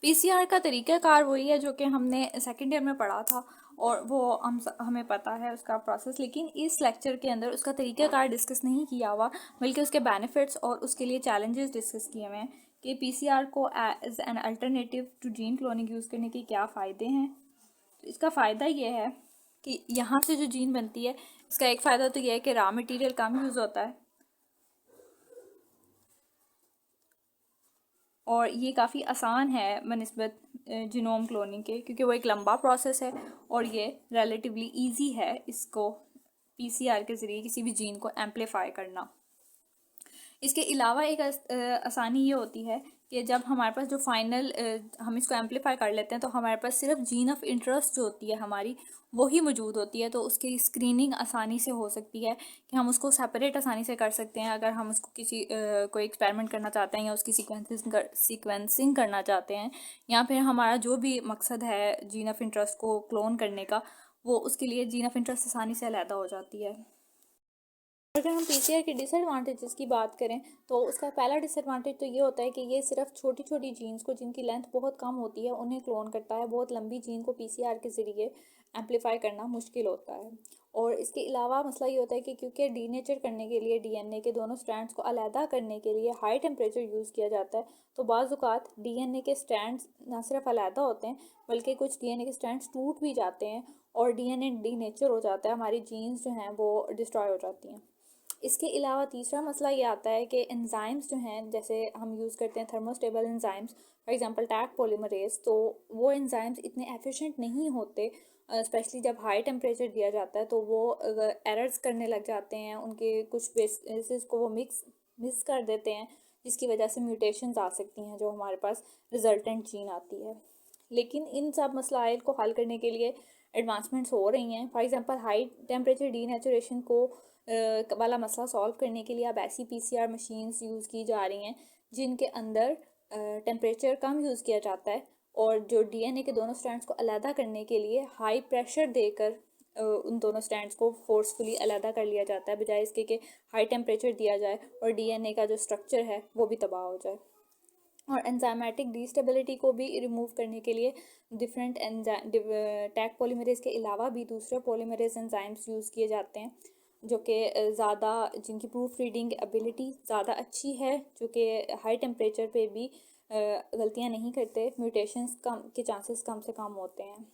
PCR का तरीक़ाकार वही है जो कि हमने सेकेंड ईयर में पढ़ा था, और वो हमें पता है उसका प्रोसेस, लेकिन इस लेक्चर के अंदर उसका तरीक़ाकार डिस्कस नहीं किया हुआ, बल्कि उसके बेनिफिट्स और उसके लिए चैलेंजेस डिस्कस किए हुए हैं कि पीसीआर को as an alternative to gene cloning use करने के क्या फ़ायदे हैं। तो इसका फ़ायदा ये है कि यहाँ से जो जीन बनती है, इसका एक फ़ायदा तो ये है कि रॉ मटेरियल कम यूज़ होता है, और ये काफ़ी आसान है बनिस्बत जीनोम क्लोनिंग के, क्योंकि वो एक लंबा प्रोसेस है और ये रिलेटिवली इजी है इसको पीसीआर के ज़रिए किसी भी जीन को एम्पलीफाई करना। इसके अलावा एक आसानी ये होती है कि जब हमारे पास जो फाइनल हम इसको एम्पलीफाई कर लेते हैं, तो हमारे पास सिर्फ जीन ऑफ इंटरेस्ट जो होती है हमारी, वही मौजूद होती है। तो उसकी स्क्रीनिंग आसानी से हो सकती है कि हम उसको सेपरेट आसानी से कर सकते हैं। अगर हम उसको किसी कोई एक्सपेरिमेंट करना चाहते हैं या उसकी सीक्वेंसिंग करना चाहते हैं, या फिर हमारा जो भी मकसद है जीन ऑफ इंटरेस्ट को क्लोन करने का, वो उसके लिए जीन ऑफ इंटरेस्ट आसानी से अलहदा हो जाती है। अगर हम पीसीआर के डिसएडवांटेजेस की बात करें, तो उसका पहला डिसएडवांटेज तो ये होता है कि ये सिर्फ छोटी छोटी जीन्स को, जिनकी लेंथ बहुत कम होती है, उन्हें क्लोन करता है। बहुत लंबी जीन को पीसीआर के ज़रिए एम्पलीफाई करना मुश्किल होता है। और इसके अलावा मसला ये होता है कि क्योंकि डीनेचर करने के लिए डीएनए के दोनों स्ट्रैंड्स को अलहदा करने के लिए हाई टेम्परेचर यूज़ किया जाता है, तो बाज़ औक़ात डीएनए के स्ट्रैंड्स ना सिर्फ अलहदा होते हैं, बल्कि कुछ डीएनए के स्ट्रैंड्स टूट भी जाते हैं और डीएनए डीनेचर हो जाता है, हमारी जीन्स जो हैं वो डिस्ट्रॉय हो जाती हैं। इसके अलावा तीसरा मसला ये आता है कि एंजाइम्स जो हैं, जैसे हम यूज़ करते हैं thermostable enzymes, for example Taq polymerase, तो वो एंजाइम्स इतने एफिशिएंट नहीं होते, स्पेशली जब हाई टेम्परेचर दिया जाता है, तो वो एरर्स करने लग जाते हैं, उनके कुछ बेसिस को वो मिस कर देते हैं, जिसकी वजह से म्यूटेशंस आ सकती हैं, जो हमारे पास रिजल्टेंट जीन आती है। लेकिन इन सब मसलाइल को हल करने के लिए एडवांसमेंट्स हो रही हैं। For example high temperature denaturation को वाला मसला सॉल्व करने के लिए अब ऐसी पीसीआर मशीन्स यूज़ की जा रही हैं जिनके अंदर टेम्परेचर कम यूज़ किया जाता है, और जो डीएनए के दोनों स्ट्रैंड्स को अलहदा करने के लिए हाई प्रेशर देकर उन दोनों स्ट्रैंड्स को फोर्सफुली अलहदा कर लिया जाता है, बजाय इसके कि हाई टेम्परेचर दिया जाए और डीएनए का जो स्ट्रक्चर है वो भी तबाह हो जाए। और एंजाइमेटिक डिस्टेबिलिटी को भी रिमूव करने के लिए डिफरेंट टैग पॉलीमरेज के अलावा भी दूसरे पॉलीमरेज एंजाइम्स यूज़ किए जाते हैं, जो कि ज़्यादा, जिनकी प्रूफ रीडिंग एबिलिटी ज़्यादा अच्छी है, जो कि हाई टेम्परेचर पे भी गलतियां नहीं करते, म्यूटेशंस कम के चांसेस कम से कम होते हैं।